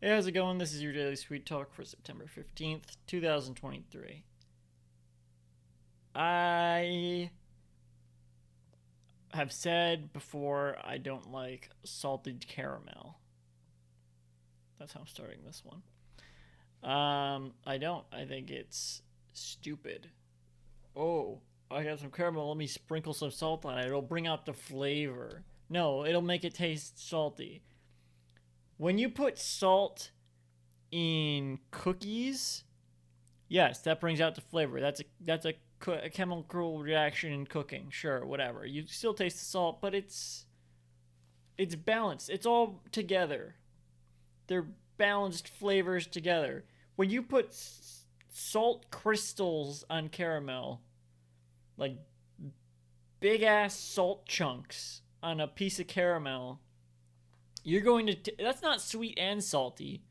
Hey, how's it going? This is your Daily Sweet Talk for September 15th, 2023. I have said before I don't like salted caramel. That's how I'm starting this one. I don't. I think it's stupid. Oh, I got some caramel. Let me sprinkle some salt on it. It'll bring out the flavor. No, it'll make it taste salty. When you put salt in cookies, yes, that brings out the flavor. That's a chemical reaction in cooking. Sure, whatever. You still taste the salt, but it's balanced. It's all together. They're balanced flavors together. When you put salt crystals on caramel, like big ass salt chunks on a piece of caramel, you're going to that's not sweet and salty.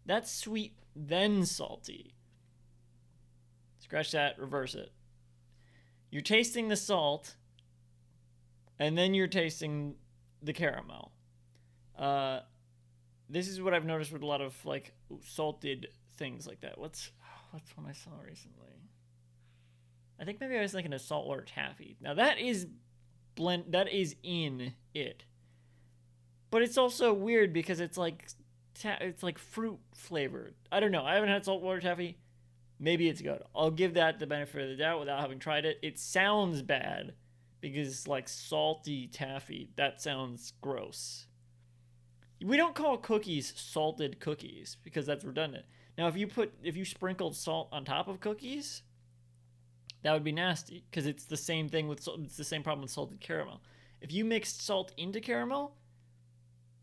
That's sweet then salty. Scratch that, reverse it. You're tasting the salt, and then you're tasting the caramel. Uh, this is what I've noticed with a lot of like salted things like that. What's one I saw recently? I think maybe I was thinking of saltwater taffy. Now that is blend. That is in it, but it's also weird because it's like fruit flavored. I don't know. I haven't had saltwater taffy. Maybe it's good. I'll give that the benefit of the doubt without having tried it. It sounds bad because like salty taffy, that sounds gross. We don't call cookies salted cookies because that's redundant. Now if you sprinkled salt on top of cookies, that would be nasty because it's the same thing with it's the same problem with salted caramel. If you mixed salt into caramel,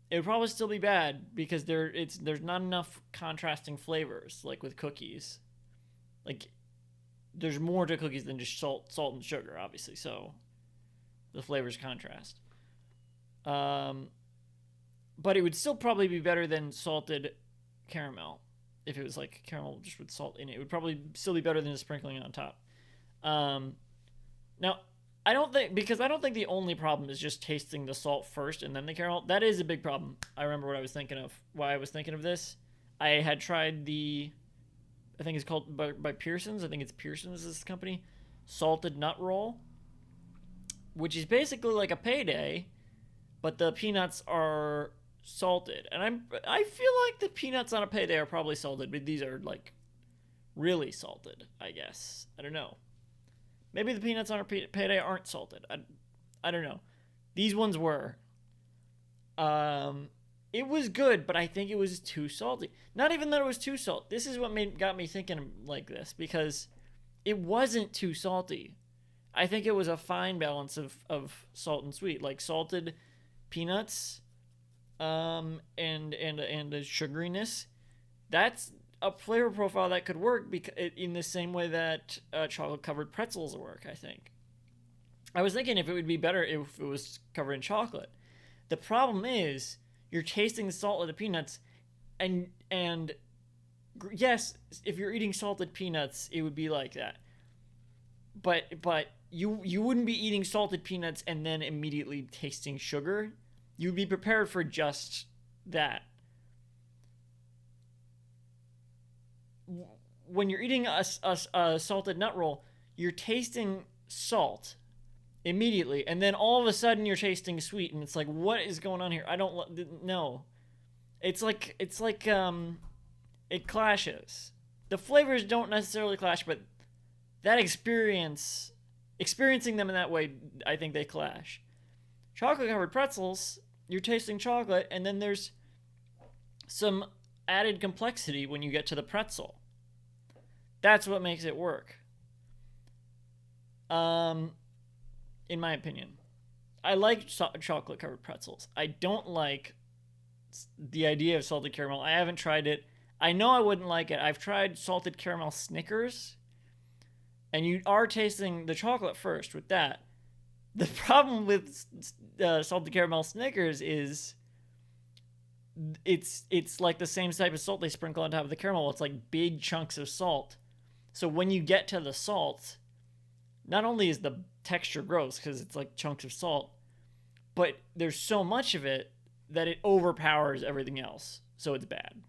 it would probably still be bad because there's not enough contrasting flavors like with cookies. Like there's more to cookies than just salt and sugar, obviously. So the flavors contrast. Um, but it would still probably be better than salted caramel if it was like caramel just with salt in it. It would probably still be better than just sprinkling it on top. Um, Now, I don't think the only problem is just tasting the salt first and then the caramel. That is a big problem. I remember what I was thinking of. Why I was thinking of this. I had tried I think it's called by Pearson's. I think it's Pearson's, this company, salted nut roll, which is basically like a payday, but the peanuts are salted. And I feel like the peanuts on a payday are probably salted, but these are like really salted. I guess I don't know. Maybe the peanuts on a payday aren't salted. I don't know. These ones were. Um, it was good, but I think it was too salty. Not even that it was too salt. This is what got me thinking like this because it wasn't too salty. I think it was a fine balance of salt and sweet, like salted peanuts, and a sugariness. That's a flavor profile that could work because in the same way that chocolate covered pretzels work. I think. I was thinking if it would be better if it was covered in chocolate. The problem is you're tasting the salt of the peanuts, and yes, if you're eating salted peanuts, it would be like that. But you wouldn't be eating salted peanuts and then immediately tasting sugar. You'd be prepared for just that. When you're eating a salted nut roll, you're tasting salt immediately, and then all of a sudden you're tasting sweet, and it's like, what is going on here? I don't know. It's like it clashes. The flavors don't necessarily clash, but that experiencing them in that way, I think they clash. Chocolate covered pretzels, you're tasting chocolate, and then there's some added complexity when you get to the pretzel. That's what makes it work. Um, in my opinion, I like chocolate covered pretzels. I don't like the idea of salted caramel. I haven't tried it. I know I wouldn't like it. I've tried salted caramel Snickers, and you are tasting the chocolate first with that. The problem with salted caramel Snickers is it's like the same type of salt they sprinkle on top of the caramel. It's like big chunks of salt. So when you get to the salt, not only is the texture gross because it's like chunks of salt, but there's so much of it that it overpowers everything else. So it's bad.